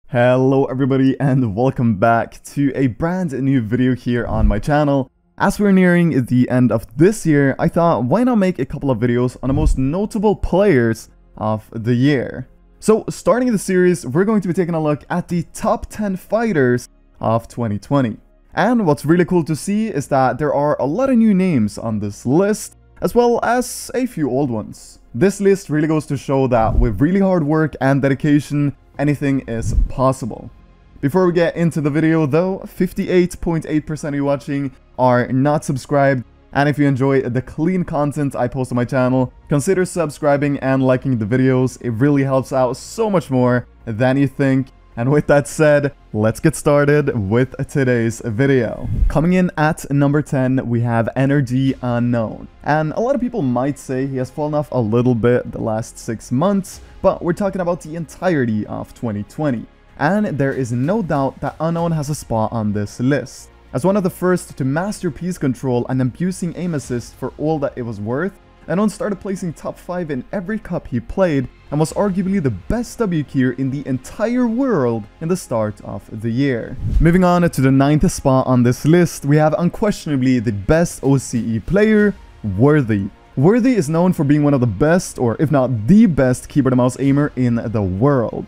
Hello everybody and welcome back to a brand new video here on my channel. As we're nearing the end of this year, I thought why not make a couple of videos on the most notable players of the year. So starting the series, we're going to be taking a look at the top 10 fighters of 2020. And what's really cool to see is that there are a lot of new names on this list, as well as a few old ones. This list really goes to show that with really hard work and dedication, anything is possible. Before we get into the video though, 58.8% of you watching are not subscribed, and if you enjoy the clean content I post on my channel, consider subscribing and liking the videos. It really helps out so much more than you think. And with that said, let's get started with today's video. Coming in at number 10, we have Energy Unknown. And a lot of people might say he has fallen off a little bit the last 6 months, but we're talking about the entirety of 2020. And there is no doubt that Unknown has a spot on this list. As one of the first to master piece control and abusing aim assist for all that it was worth, Unknown started placing top 5 in every cup he played and was arguably the best W keyer in the entire world in the start of the year. Moving on to the 9th spot on this list, we have unquestionably the best OCE player, Worthy. Worthy is known for being one of the best, or if not the best, keyboard and mouse aimer in the world.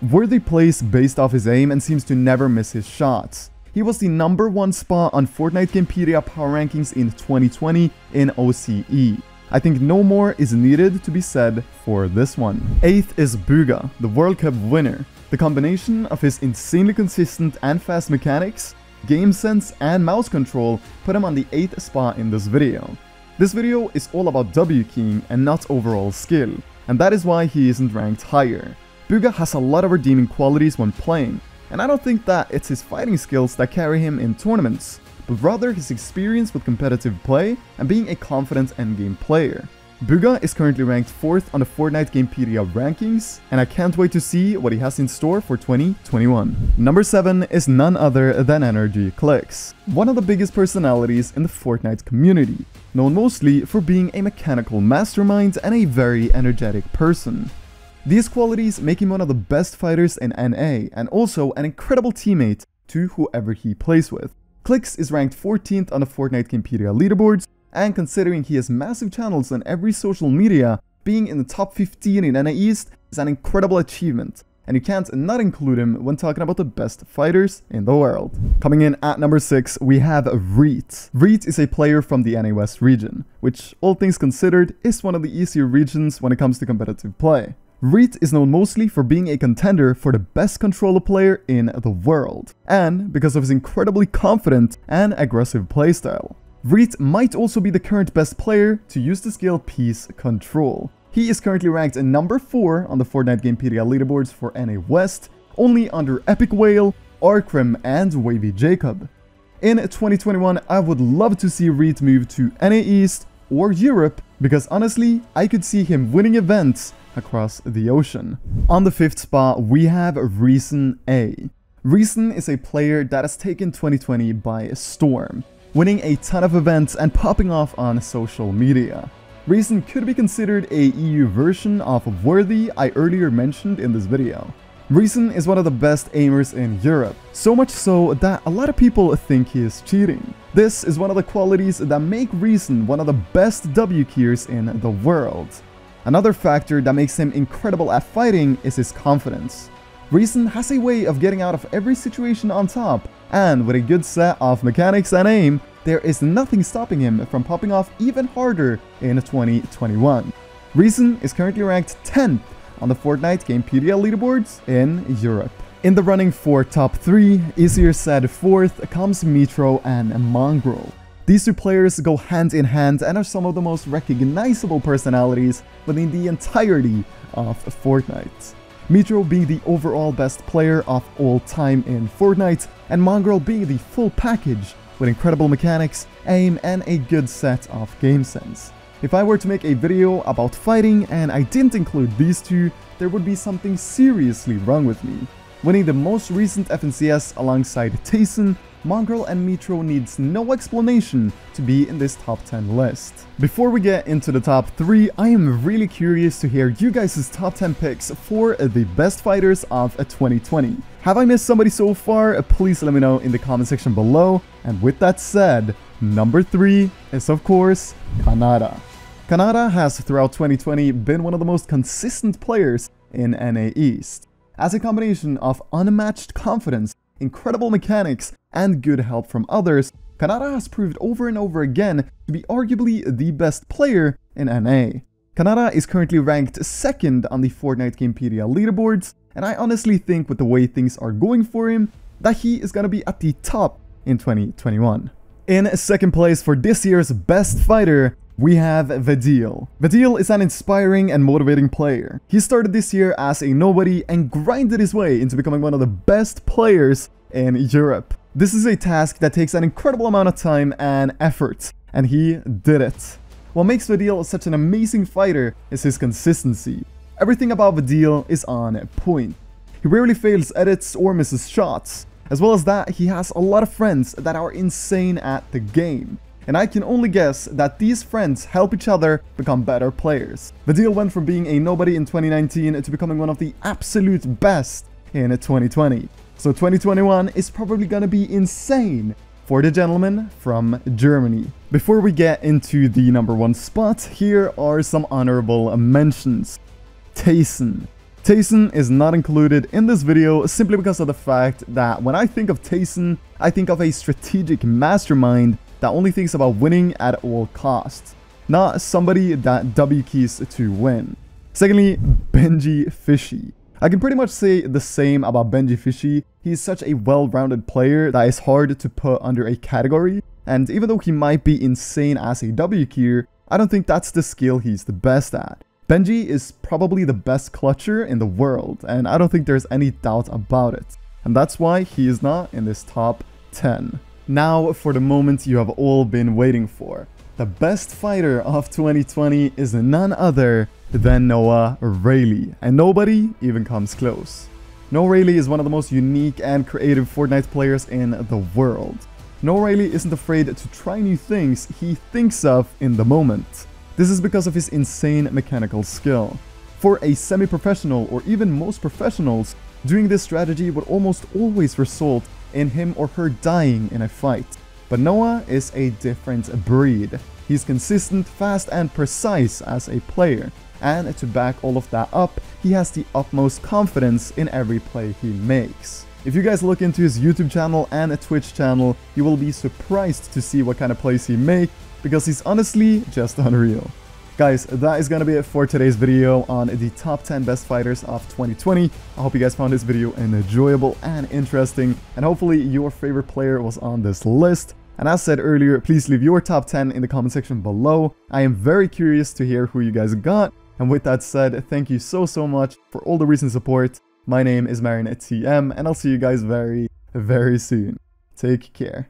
Worthy plays based off his aim and seems to never miss his shots. He was the #1 spot on Fortnite Gamepedia Power Rankings in 2020 in OCE. I think no more is needed to be said for this one. 8th is Buga, the World Cup winner. The combination of his insanely consistent and fast mechanics, game sense, and mouse control put him on the 8th spot in this video. This video is all about W keying and not overall skill, and that is why he isn't ranked higher. Buga has a lot of redeeming qualities when playing, and I don't think that it's his fighting skills that carry him in tournaments, but rather his experience with competitive play and being a confident endgame player. Buga is currently ranked 4th on the Fortnite Gamepedia rankings, and I can't wait to see what he has in store for 2021. Number 7 is none other than M1K3, one of the biggest personalities in the Fortnite community, known mostly for being a mechanical mastermind and a very energetic person. These qualities make him one of the best fighters in NA, and also an incredible teammate to whoever he plays with. Clix is ranked 14th on the Fortnite Gamepedia leaderboards, and considering he has massive channels on every social media, being in the top 15 in NA East is an incredible achievement, and you can't not include him when talking about the best fighters in the world. Coming in at number 6, we have Rayleigh. Rayleigh is a player from the NA West region, which, all things considered, is one of the easier regions when it comes to competitive play. Rayleigh is known mostly for being a contender for the best controller player in the world, and because of his incredibly confident and aggressive playstyle. Rayleigh might also be the current best player to use the skill Piece Control. He is currently ranked number 4 on the Fortnite Gamepedia leaderboards for NA West, only under Epic Whale, Arcrim, and Wavy Jacob. In 2021, I would love to see Rayleigh move to NA East or Europe, because honestly, I could see him winning events across the ocean. On the 5th spot, we have Reason A. Reason is a player that has taken 2020 by storm, winning a ton of events and popping off on social media. Reason could be considered a EU version of Worthy I earlier mentioned in this video. Reason is one of the best aimers in Europe, so much so that a lot of people think he is cheating. This is one of the qualities that make Reason one of the best W keyers in the world. Another factor that makes him incredible at fighting is his confidence. Reason has a way of getting out of every situation on top, and with a good set of mechanics and aim, there is nothing stopping him from popping off even harder in 2021. Reason is currently ranked 10th on the Fortnite Gamepedia leaderboards in Europe. In the running for top 3, easier said 4th, comes Metro and Mongrel. These two players go hand in hand and are some of the most recognizable personalities within the entirety of Fortnite. Metro being the overall best player of all time in Fortnite, and Mongrel being the full package with incredible mechanics, aim, and a good set of game sense. If I were to make a video about fighting and I didn't include these two, there would be something seriously wrong with me. winning the most recent FNCS alongside Tayson. Mongrel and Mitro needs no explanation to be in this top 10 list. Before we get into the top 3, I am really curious to hear you guys' top 10 picks for the best fighters of 2020. Have I missed somebody so far? Please let me know in the comment section below. And with that said, number 3 is of course Kanata. Kanata has throughout 2020 been one of the most consistent players in NA East. As a combination of unmatched confidence, incredible mechanics, and good help from others, Kanata has proved over and over again to be arguably the best player in NA. Kanata is currently ranked 2nd on the Fortnite Gamepedia leaderboards, and I honestly think with the way things are going for him, that he is gonna be at the top in 2021. In 2nd place for this year's best fighter, we have Vedil. Vedil is an inspiring and motivating player. He started this year as a nobody and grinded his way into becoming one of the best players in Europe. This is a task that takes an incredible amount of time and effort, and he did it. What makes Vedil such an amazing fighter is his consistency. Everything about Vedil is on point. He rarely fails edits or misses shots. As well as that, he has a lot of friends that are insane at the game. And I can only guess that these friends help each other become better players. Vedil went from being a nobody in 2019 to becoming one of the absolute best in 2020. So 2021 is probably gonna be insane for the gentleman from Germany. Before we get into the number 1 spot, here are some honorable mentions. Tayson. Tayson is not included in this video simply because of the fact that when I think of Tayson, I think of a strategic mastermind that only thinks about winning at all costs, not somebody that W keys to win. Secondly, Benji Fishy. I can pretty much say the same about Benji Fishy. He's such a well-rounded player that is hard to put under a category, and even though he might be insane as a W keyer, I don't think that's the skill he's the best at. Benji is probably the best clutcher in the world, and I don't think there's any doubt about it. And that's why he is not in this top 10. Now for the moment you have all been waiting for. The best fighter of 2020 is none other than Noah Rayleigh, and nobody even comes close. Noah Rayleigh is one of the most unique and creative Fortnite players in the world. Noah Rayleigh isn't afraid to try new things he thinks of in the moment. This is because of his insane mechanical skill. For a semi-professional or even most professionals, doing this strategy would almost always result in him or her dying in a fight. But Noah is a different breed. He's consistent, fast, and precise as a player. And to back all of that up, he has the utmost confidence in every play he makes. If you guys look into his YouTube channel and a Twitch channel, you will be surprised to see what kind of plays he makes, because he's honestly just unreal. Guys, that is gonna be it for today's video on the top 10 best fighters of 2020. I hope you guys found this video enjoyable and interesting, and hopefully your favorite player was on this list. And as said earlier, please leave your top 10 in the comment section below. I am very curious to hear who you guys got. And with that said, thank you so much for all the recent support. My name is M1K3 Editz, and I'll see you guys very soon. Take care.